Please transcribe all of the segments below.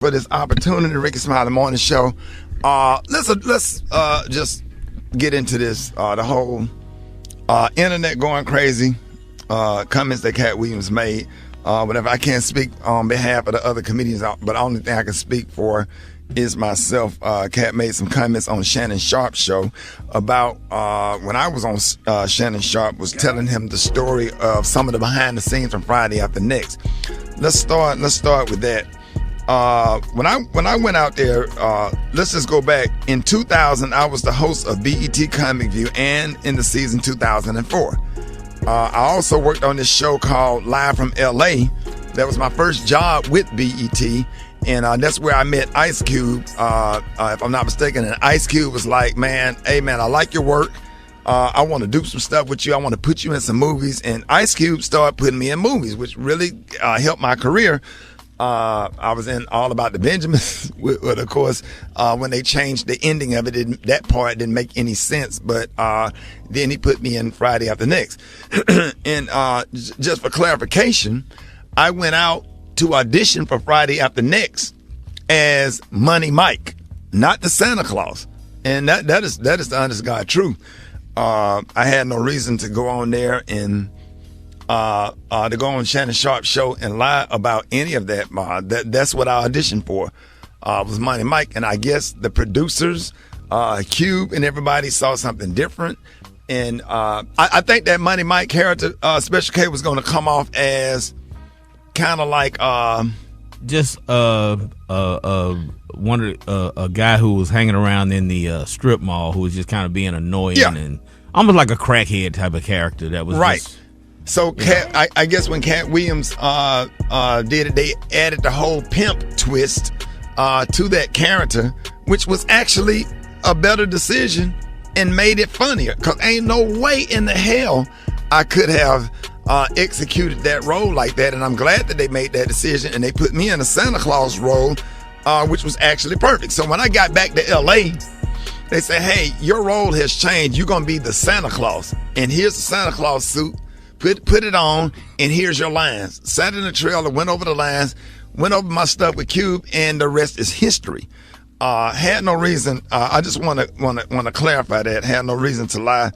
for this opportunity, Rickey Smiley Morning Show. Let's just get into this. The whole internet going crazy. Comments that Katt Williams made. Whatever. I can't speak on behalf of the other comedians, but the only thing I can speak for is myself. Katt made some comments on Shannon Sharp's show about when I was on Shannon Sharp was telling him the story of some of the behind the scenes from Friday After Next. Let's start with that. When I went out there, let's just go back. In 2000, I was the host of BET Comic View and in the season 2004. I also worked on this show called Live from LA. That was my first job with BET. And that's where I met Ice Cube, if I'm not mistaken. And Ice Cube was like, hey man, I like your work. I want to do some stuff with you. I want to put you in some movies. And Ice Cube started putting me in movies, which really helped my career. I was in All About the Benjamins, but of course, when they changed the ending of it, that part didn't make any sense. But then he put me in Friday After Next. And just for clarification, I went out to audition for Friday After Next as Money Mike, not the Santa Claus. And that is the honest God truth. I had no reason to go on there and to go on Shannon Sharp's show and lie about any of that. That's what I auditioned for, was Money Mike. And I guess the producers, Cube and everybody saw something different. And I think that Money Mike character, Special K, was going to come off as kind of like just a guy who was hanging around in the strip mall who was just kind of being annoying and almost like a crackhead type of character that was right. Just, so I guess when Katt Williams did it, they added the whole pimp twist to that character, which was actually a better decision and made it funnier. Cause ain't no way in the hell I could have executed that role like that. And I'm glad that they made that decision and they put me in a Santa Claus role, which was actually perfect. So when I got back to LA, they said, hey, your role has changed. You're going to be the Santa Claus. And here's the Santa Claus suit. Put it on, and here's your lines. Sat in the trailer, went over the lines, went over my stuff with Cube, and the rest is history. Had no reason. I just want to clarify that. Had no reason to lie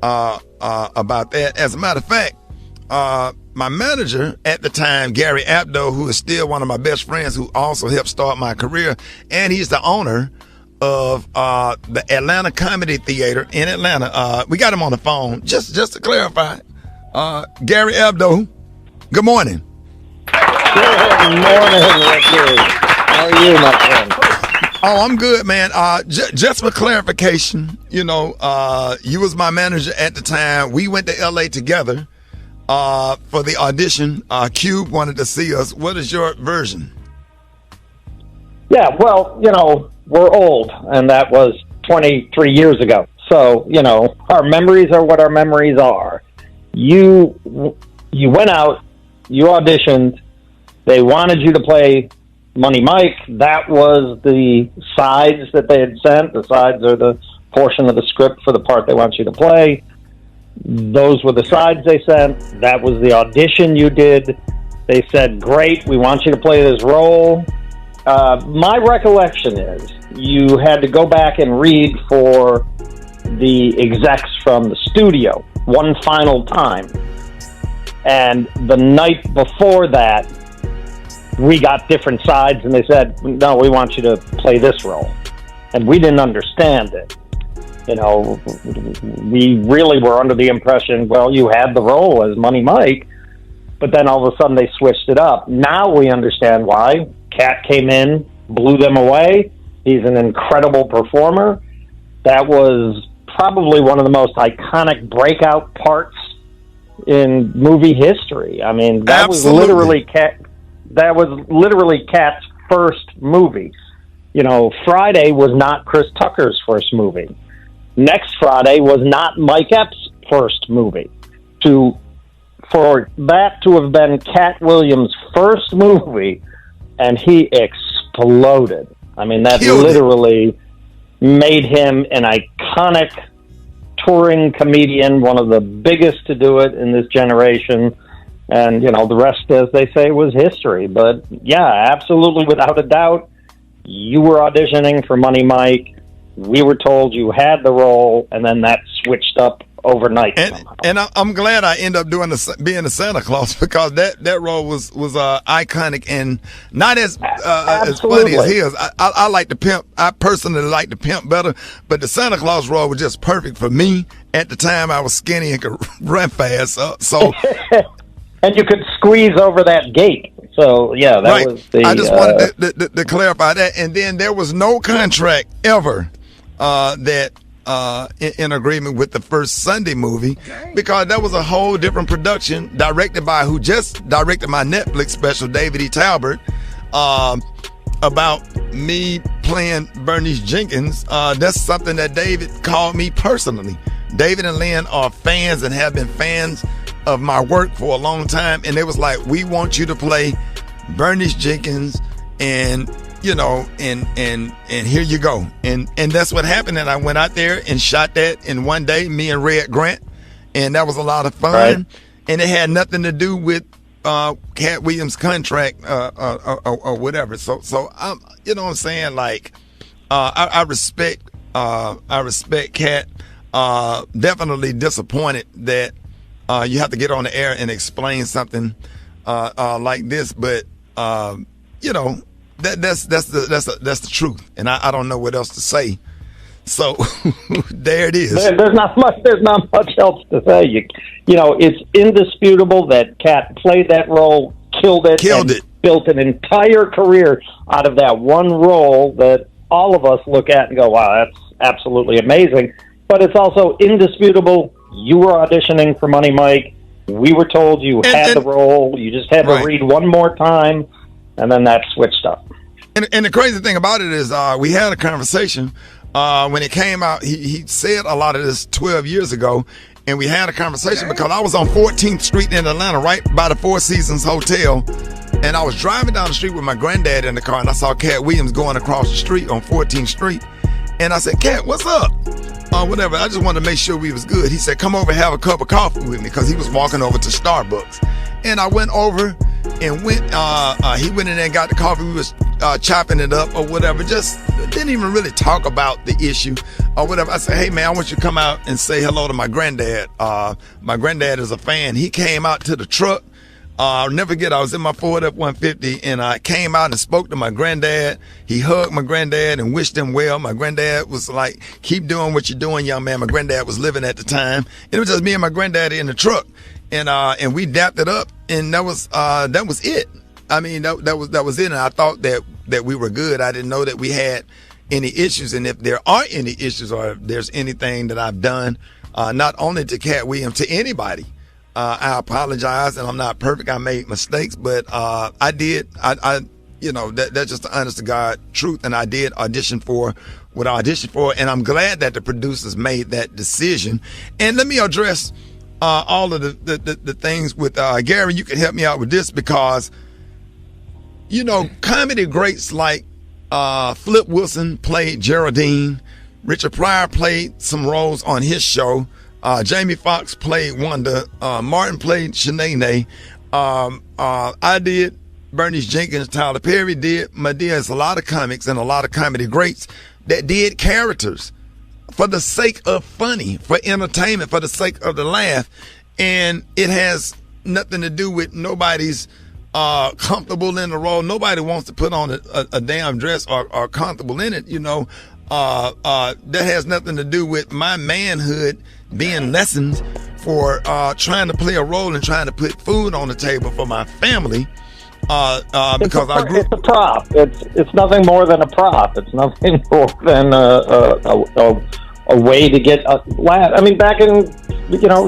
about that. As a matter of fact, my manager at the time, Gary Abdo, who is still one of my best friends, who also helped start my career, and he's the owner of the Atlanta Comedy Theater in Atlanta. We got him on the phone. Just to clarify. Gary Abdo, good morning. Good morning, Ricky. How are you, my friend? Oh, I'm good, man. Just for clarification, you was my manager at the time. We went to LA together for the audition. Cube wanted to see us. What is your version? Yeah, well, we're old, and that was 23 years ago. So, our memories are what our memories are. You went out, you auditioned, they wanted you to play Money Mike. That was the sides that they had sent. The sides are the portion of the script for the part they want you to play. Those were the sides they sent. That was the audition you did. They said, great, we want you to play this role. My recollection is you had to go back and read for the execs from the studio one final time. And the night before that, we got different sides and they said, no, we want you to play this role. And we didn't understand it. We really were under the impression, well, you had the role as Money Mike, but then all of a sudden they switched it up. Now we understand why. Katt came in, blew them away. He's an incredible performer. That was probably one of the most iconic breakout parts in movie history. I mean, that Absolutely. was literally Katt. That was literally Katt's first movie. Friday was not Chris Tucker's first movie. Next Friday was not Mike Epps' first movie. For that to have been Katt Williams' first movie, and he exploded. I mean, that literally made him an iconic touring comedian, one of the biggest to do it in this generation. And, the rest, as they say, was history. But, yeah, absolutely, without a doubt, you were auditioning for Money Mike. We were told you had the role, and then that switched up overnight. And I'm glad I ended up being the Santa Claus, because that role was iconic and not as funny as his. I like the pimp. I personally like the pimp better, but the Santa Claus role was just perfect for me. At the time, I was skinny and could run fast, so and you could squeeze over that gate. So yeah, that was the. I just wanted to clarify that, and then there was no contract ever that. In agreement with the first Sunday movie, because that was a whole different production, directed by who just directed my Netflix special, David E. Talbert, about me playing Bernice Jenkins. That's something that David called me personally. David and Lynn are fans and have been fans of my work for a long time, and they was like, we want you to play Bernice Jenkins, and and here you go. And that's what happened. And I went out there and shot that in one day, me and Red Grant. And that was a lot of fun. Right. And it had nothing to do with Katt Williams' contract or whatever. So I'm, what I'm saying? Like, I respect Katt. Definitely disappointed that you have to get on the air and explain something like this. But, That's the truth, and I don't know what else to say. So there it is. There's not much else to say. It's indisputable that Katt played that role, killed it, built an entire career out of that one role that all of us look at and go, "Wow, that's absolutely amazing." But it's also indisputable. You were auditioning for Money Mike. We were told you had the role. You just had to read one more time. And then that switched up. And the crazy thing about it is we had a conversation when it came out. He said a lot of this 12 years ago, and we had a conversation because I was on 14th Street in Atlanta, right by the Four Seasons Hotel, and I was driving down the street with my granddad in the car, and I saw Katt Williams going across the street on 14th Street, and I said, Katt, what's up? Whatever, I just wanted to make sure we was good. He said, come over and have a cup of coffee with me, because he was walking over to Starbucks. And I went over and he went in there and got the coffee. We was chopping it up or whatever. Just didn't even really talk about the issue or whatever. I said, hey, man, I want you to come out and say hello to my granddad. My granddad is a fan. He came out to the truck. I'll never forget, I was in my Ford F-150, and I came out and spoke to my granddad. He hugged my granddad and wished him well. My granddad was like, keep doing what you're doing, young man. My granddad was living at the time. It was just me and my granddaddy in the truck. And we dapped it up, and that was it. I mean, that was it. And I thought that we were good. I didn't know that we had any issues. And if there are any issues, or if there's anything that I've done, not only to Katt Williams, to anybody, I apologize. And I'm not perfect. I made mistakes, but I did. That's just the honest to God truth. And I did audition for what I auditioned for, and I'm glad that the producers made that decision. And let me address all of the things with Gary. You can help me out with this, because comedy greats like Flip Wilson played Geraldine, Richard Pryor played some roles on his show, Jamie Foxx played Wanda, Martin played Shanae, I did Bernice Jenkins, Tyler Perry did Medea. It's a lot of comics and a lot of comedy greats that did characters for the sake of funny, for entertainment, for the sake of the laugh. And it has nothing to do with nobody's comfortable in the role. Nobody wants to put on a damn dress or comfortable in it, that has nothing to do with my manhood being lessened for trying to play a role and trying to put food on the table for my family. Because it's a prop. It's nothing more than a prop. It's nothing more than a way to get a laugh. I mean, back in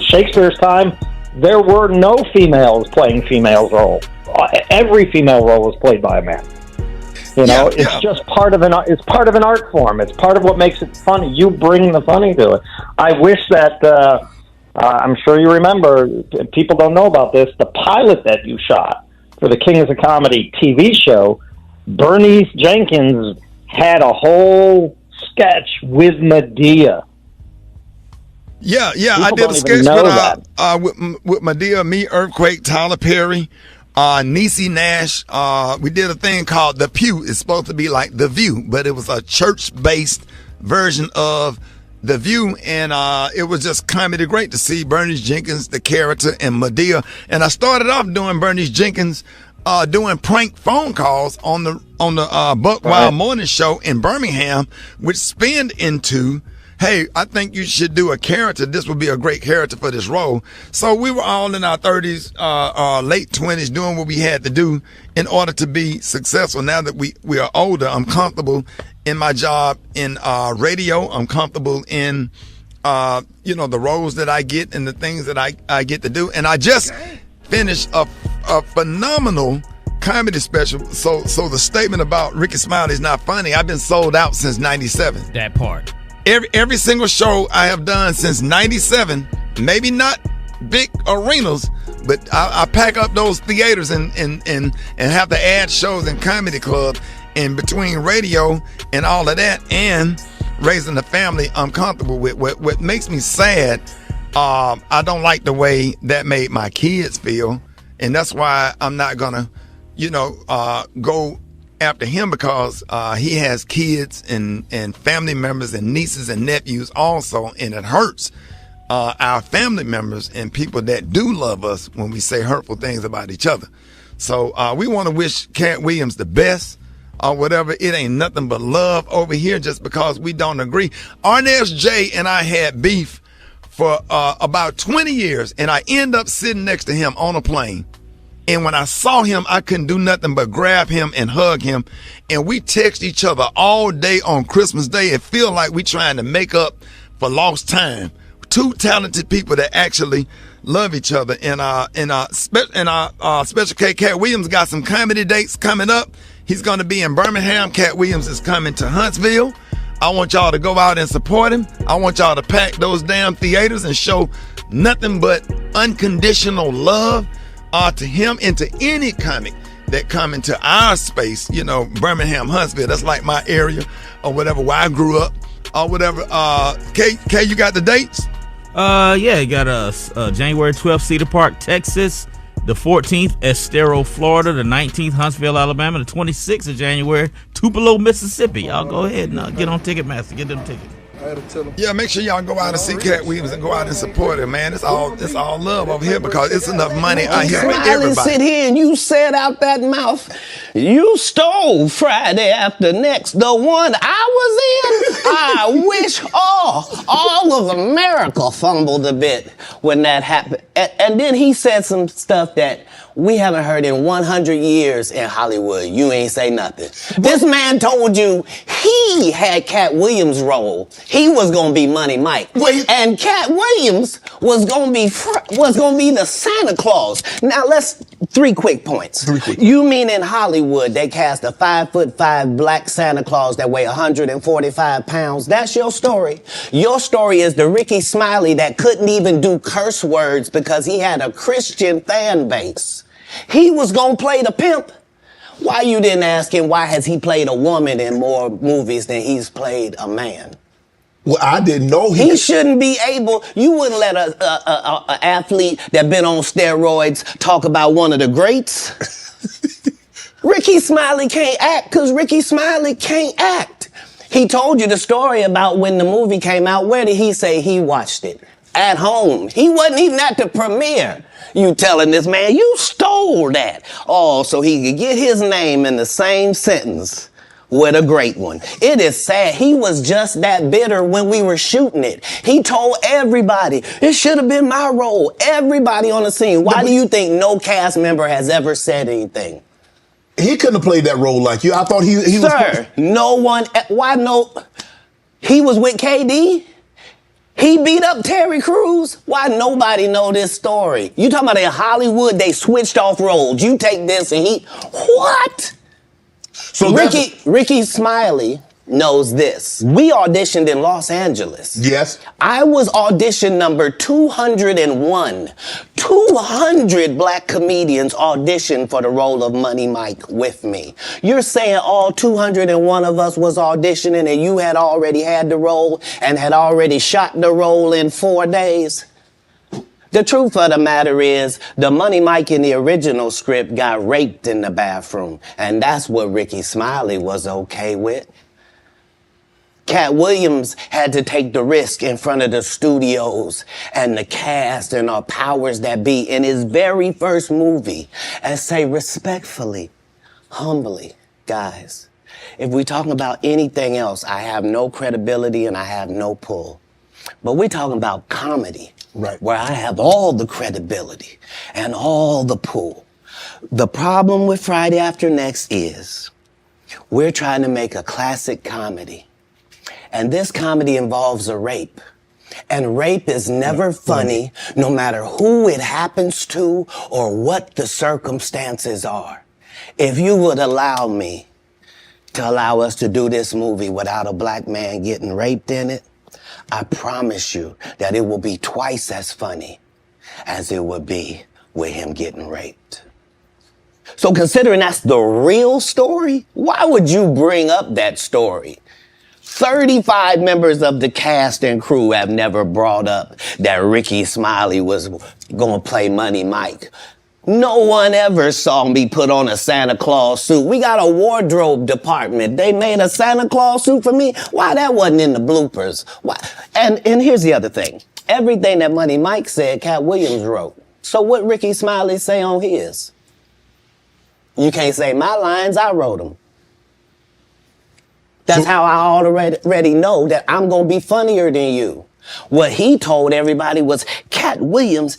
Shakespeare's time, there were no females playing female roles. Every female role was played by a man. It's just part of an art form. It's part of what makes it funny. You bring the funny to it. I wish that I'm sure you remember. People don't know about this. The pilot that you shot for the Kings of Comedy TV show, Bernice Jenkins had a whole sketch with Medea. Yeah. People I did don't a even sketch know that. with Medea, me, Earthquake, Tyler Perry, Niecy Nash. We did a thing called The Pew. It's supposed to be like The View, but it was a church-based version of The View, and it was just comedy great to see Bernice Jenkins, the character, and Medea. And I started off doing Bernice Jenkins doing prank phone calls on the Buck Wild Morning Show in Birmingham, which spinned into, hey, I think you should do a character. This would be a great character for this role. So we were all in our 30s, late 20s, doing what we had to do in order to be successful. Now that we are older, I'm comfortable in my job in radio. I'm comfortable in the roles that I get and the things that I get to do. And I just finished a phenomenal comedy special. So the statement about Rickey Smiley is not funny. I've been sold out since '97. That part. Every single show I have done since '97, maybe not big arenas, but I pack up those theaters and have to add shows in comedy clubs. And between radio and all of that and raising the family, I'm comfortable with. What makes me sad, I don't like the way that made my kids feel. And that's why I'm not gonna, go after him, because he has kids and family members and nieces and nephews also, and it hurts our family members and people that do love us when we say hurtful things about each other. So we want to wish Katt Williams the best or whatever. It ain't nothing but love over here just because we don't agree. Arnez J and I had beef for about 20 years, and I end up sitting next to him on a plane. And when I saw him, I couldn't do nothing but grab him and hug him. And we text each other all day on Christmas Day. It feel like we trying to make up for lost time. Two talented people that actually love each other. And Special K, Katt Williams got some comedy dates coming up. He's going to be in Birmingham. Katt Williams is coming to Huntsville. I want y'all to go out and support him. I want y'all to pack those damn theaters and show nothing but unconditional love to him and to any comic that come into our space, Birmingham, Huntsville. That's like my area or whatever, where I grew up or whatever. K, you got the dates? You got January 12th, Cedar Park, Texas. The 14th, Estero, Florida. The 19th, Huntsville, Alabama. The 26th of January, Tupelo, Mississippi. Y'all go ahead and get on Ticketmaster. Get them tickets. Yeah, make sure y'all go out and see Katt Williams and go out and support him, man. It's all love over here because it's enough money out here for everybody. Sit here and you said out that mouth, you stole Friday After Next, the one I was in. I wish all of America fumbled a bit when that happened. And then he said some stuff that we haven't heard in 100 years in Hollywood. You ain't say nothing. This man told you he had Katt Williams' role. He was gonna be Money Mike, and Katt Williams was gonna be the Santa Claus. Now three quick points. You mean in Hollywood they cast a 5'5" black Santa Claus that weigh 145 pounds? That's your story. Your story is the Rickey Smiley that couldn't even do curse words because he had a Christian fan base. He was gonna play the pimp. Why you didn't ask him why has he played a woman in more movies than he's played a man? Well, I didn't know he shouldn't be able. You wouldn't let a athlete that been on steroids talk about one of the greats. Rickey Smiley can't act because Rickey Smiley can't act. He told you the story about when the movie came out. Where did he say he watched it? At home. He wasn't even at the premiere. You telling this man, you stole that. Oh, so he could get his name in the same sentence with a great one. It is sad. He was just that bitter when we were shooting it. He told everybody, it should have been my role. Everybody on the scene. Why do you think no cast member has ever said anything? He couldn't have played that role like you. I thought he was... Sir, no one... Why no... He was with KD? He beat up Terry Crews? Why nobody know this story? You talking about in Hollywood, they switched off roles. You take this and he... What? So Rickey Smiley knows this. We auditioned in Los Angeles. Yes. I was audition number 201. 200 black comedians auditioned for the role of Money Mike with me. You're saying all 201 of us was auditioning and you had already had the role and had already shot the role in 4 days? The truth of the matter is, the Money Mike in the original script got raped in the bathroom, and that's what Rickey Smiley was okay with. Katt Williams had to take the risk in front of the studios and the cast and our powers that be in his very first movie and say respectfully, humbly, guys, if we talking about anything else, I have no credibility and I have no pull. But we're talking about comedy, right, where I have all the credibility and all the pull. The problem with Friday After Next is we're trying to make a classic comedy. And this comedy involves a rape. And rape is never funny, no matter who it happens to or what the circumstances are. If you would allow me to allow us to do this movie without a black man getting raped in it, I promise you that it will be twice as funny as it would be with him getting raped. So considering that's the real story, why would you bring up that story? 35 members of the cast and crew have never brought up that Rickey Smiley was going to play Money Mike. No one ever saw me put on a Santa Claus suit. We got a wardrobe department. They made a Santa Claus suit for me. Why that wasn't in the bloopers? Why? And here's the other thing. Everything that Money Mike said, Katt Williams wrote. So what Rickey Smiley say on his? You can't say my lines, I wrote them. That's how I already know that I'm going to be funnier than you. What he told everybody was, Katt Williams,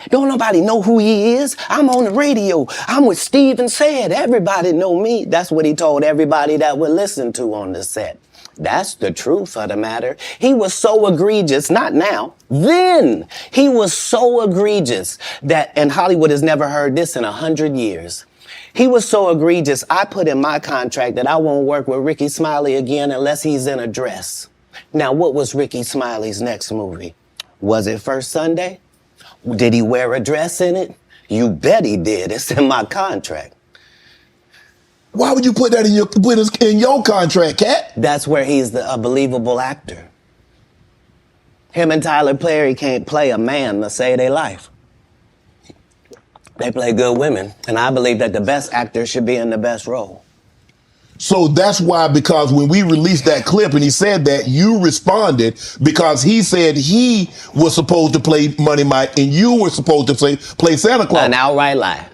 don't nobody know who he is. I'm on the radio. I'm with Steve and Said. Everybody know me. That's what he told everybody that would listen to on the set. That's the truth of the matter. He was so egregious, not now, then. He was so egregious that, and Hollywood has never heard this in 100 years. He was so egregious, I put in my contract that I won't work with Rickey Smiley again unless he's in a dress. Now, what was Rickey Smiley's next movie? Was it First Sunday? Did he wear a dress in it? You bet he did. It's in my contract. Why would you put that in your contract, Katt? That's where he's a believable actor. Him and Tyler Perry can't play a man to save their life. They play good women, and I believe that the best actor should be in the best role. So that's why, because when we released that clip and he said that, you responded because he said he was supposed to play Money Mike and you were supposed to play Santa Claus. An outright lie.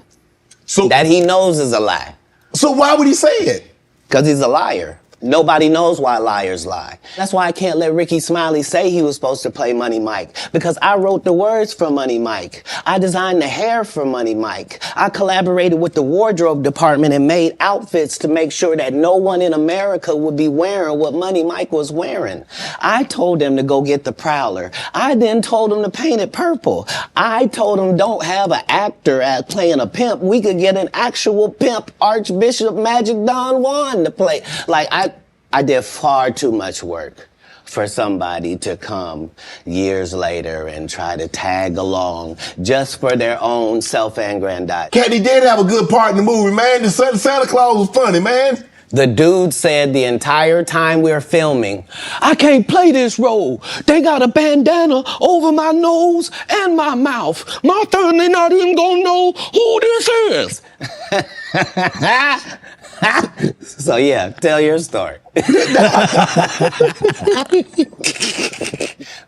So that he knows is a lie. So why would he say it? Because he's a liar. Nobody knows why liars lie. That's why I can't let Rickey Smiley say he was supposed to play Money Mike, because I wrote the words for Money Mike. I designed the hair for Money Mike. I collaborated with the wardrobe department and made outfits to make sure that no one in America would be wearing what Money Mike was wearing. I told them to go get the Prowler. I then told them to paint it purple. I told them don't have an actor playing a pimp. We could get an actual pimp, Archbishop Magic Don Juan, to play. Like, I did far too much work for somebody to come years later and try to tag along just for their own self-aggrandizement. Katt, he did have a good part in the movie, man. The Santa Claus was funny, man. The dude said the entire time we were filming, I can't play this role. They got a bandana over my nose and my mouth. My family not even gonna know who this is. So yeah, tell your story.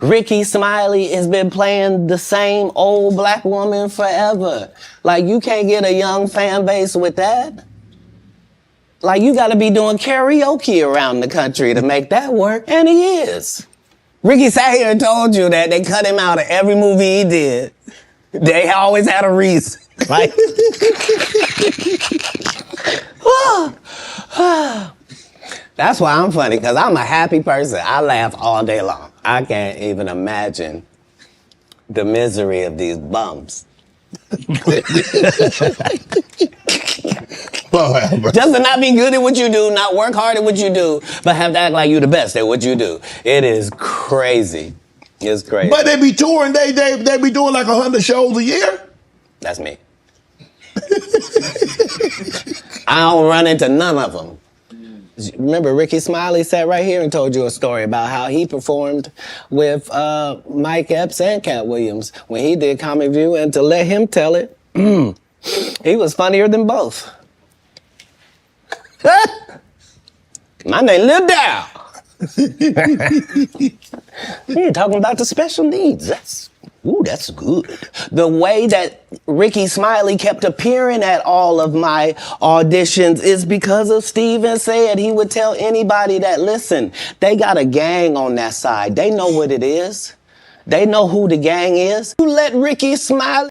Rickey Smiley has been playing the same old black woman forever. Like, you can't get a young fan base with that. Like, you gotta be doing karaoke around the country to make that work. And he is. Rickey sat here and told you that they cut him out of every movie he did. They always had a reason. Like, that's why I'm funny, because I'm a happy person. I laugh all day long. I can't even imagine the misery of these bums. Lord have mercy. Just to not be good at what you do, not work hard at what you do, but have to act like you the best at what you do. It is crazy. It's crazy. But they be touring, they be doing like 100 shows a year. That's me. I don't run into none of them. Remember, Rickey Smiley sat right here and told you a story about how he performed with Mike Epps and Katt Williams when he did Comic View, and to let him tell it, he was funnier than both. My name Lil Dow. You're talking about the special needs. That's good. The way that Rickey Smiley kept appearing at all of my auditions is because of Steven said he would tell anybody that, listen, they got a gang on that side. They know what it is. They know who the gang is. You let Rickey Smiley